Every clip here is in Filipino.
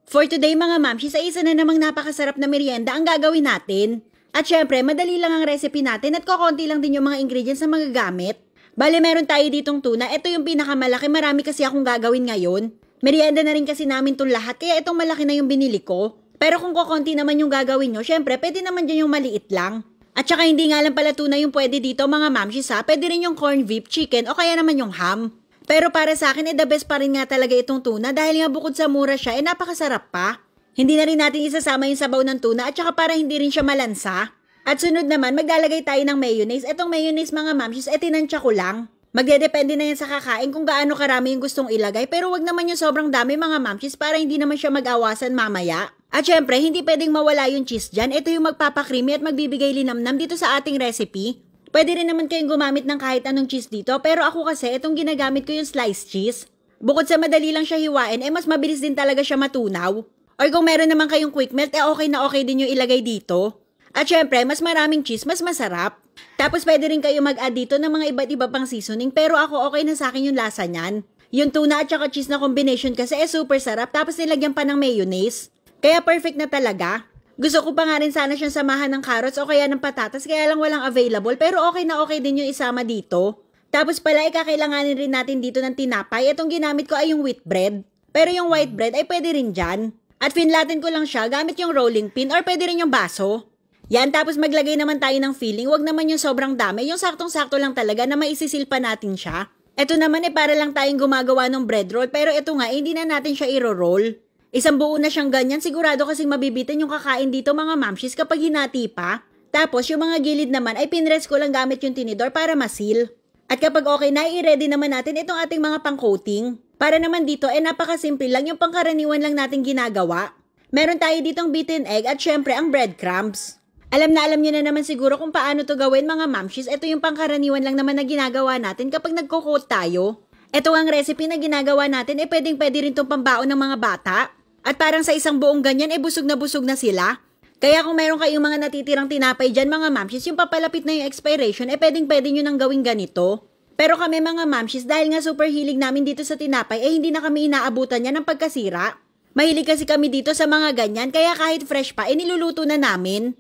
For today mga mamshi, sa isa na namang napakasarap na merienda ang gagawin natin. At syempre, madali lang ang recipe natin at kokonti lang din yung mga ingredients na magagamit. Bale, meron tayo ditong tuna. Ito yung pinakamalaki, marami kasi akong gagawin ngayon. Merienda na rin kasi namin itong lahat, kaya itong malaki na yung binili ko. Pero kung kokonti naman yung gagawin nyo, syempre, pwede naman dyan yung maliit lang. At saka hindi nga lang pala tuna yung pwede dito mga mamshi sa, pwede rin yung corned beef, chicken o kaya naman yung ham. Pero para sa akin, the best pa rin nga talaga itong tuna dahil nga bukod sa mura siya, napakasarap pa. Hindi na rin natin isasama yung sabaw ng tuna at saka para hindi rin siya malansa. At sunod naman, maglalagay tayo ng mayonnaise. Etong mayonnaise mga mamshis, tinansya ko lang. Magdedepende na yan sa kakain kung gaano karami yung gustong ilagay pero wag naman yung sobrang dami mga mamshis para hindi naman siya mag-awasan mamaya. At syempre, hindi pwedeng mawala yung cheese dyan. Ito yung magpapakrimi at magbibigay linamnam dito sa ating recipe. Pwede rin naman kayong gumamit ng kahit anong cheese dito, pero ako kasi itong ginagamit ko yung sliced cheese. Bukod sa madali lang siya hiwain, mas mabilis din talaga siya matunaw. Or kung meron naman kayong quick melt, okay na okay din yung ilagay dito. At syempre, mas maraming cheese, mas masarap. Tapos pwede rin kayo mag-add dito ng mga iba't iba pang seasoning, pero ako okay na sa akin yung lasa niyan. Yung tuna at saka cheese na combination kasi super sarap, tapos nilagyan pa ng mayonnaise. Kaya perfect na talaga. Gusto ko pa nga rin sana siyang samahan ng carrots o kaya ng patatas kaya lang walang available pero okay na okay din yung isama dito. Tapos pala kakailanganin rin natin dito ng tinapay. Itong ginamit ko ay yung wheat bread. Pero yung white bread ay pwede rin dyan. At finlatin ko lang siya gamit yung rolling pin or pwede rin yung baso. Yan, tapos maglagay naman tayo ng filling. Huwag naman yung sobrang dami. Yung saktong-sakto lang talaga na maisisil pa natin siya. Ito naman para lang tayong gumagawa ng bread roll pero ito nga hindi na natin siya iro-roll. Isang buo na siyang ganyan, sigurado kasing mabibitin yung kakain dito mga mamshis kapag hinati pa. Tapos yung mga gilid naman ay pinrest ko lang gamit yung tinidor para masil. At kapag okay na, i-ready naman natin itong ating mga pang-coating. Para naman dito napakasimple lang yung pangkaraniwan lang natin ginagawa. Meron tayo ditong beaten egg at syempre ang breadcrumbs. Alam nyo na naman siguro kung paano to gawin mga mamshis. Ito yung pangkaraniwan lang naman na ginagawa natin kapag nagko-coat tayo. Ito ang recipe na ginagawa natin pwedeng-pwede rin itong pambaon ng mga bata. At parang sa isang buong ganyan, busog na sila. Kaya kung meron kayong mga natitirang tinapay dyan, mga mamshis, yung papalapit na yung expiration, pwedeng-pwede nyo nang gawing ganito. Pero kami mga mamshis, dahil nga super hilig namin dito sa tinapay, hindi na kami inaabutan yan ng pagkasira. Mahilig kasi kami dito sa mga ganyan, kaya kahit fresh pa, niluluto na namin.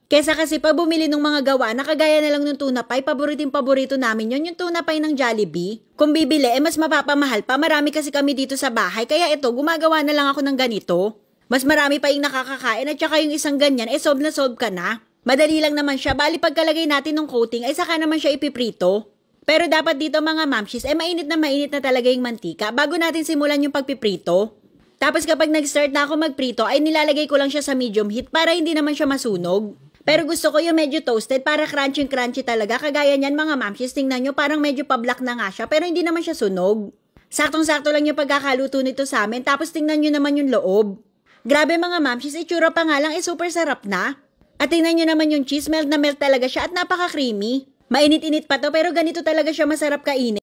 Kesa kasi pa bumili ng mga gawa na kagaya na lang ng tuna pie, paborito namin yon yung tuna pie ng Jollibee. Kung bibili, mas mapapamahal pa, marami kasi kami dito sa bahay, kaya gumagawa na lang ako ng ganito. Mas marami pa yung nakakakain at saka yung isang ganyan, solve na solve ka na. Madali lang naman siya, bali pagkalagay natin ng coating, saka naman siya ipiprito. Pero dapat dito mga mamshis, mainit na talaga yung mantika bago natin simulan yung pagpiprito. Tapos kapag nag-start na ako magprito, nilalagay ko lang siya sa medium heat para hindi naman siya masunog. Pero gusto ko yung medyo toasted para crunchy talaga. Kagaya niyan mga mamshis, tingnan nyo parang medyo pa-black na nga siya pero hindi naman siya sunog. Saktong-sakto lang yung pagkakaluto nito sa amin tapos tingnan nyo naman yung loob. Grabe mga mamshis, itsura pa nga lang super sarap na. At tingnan nyo naman yung cheese, melt na melt talaga siya at napaka-creamy. Mainit-init pa to pero ganito talaga siya masarap kainin.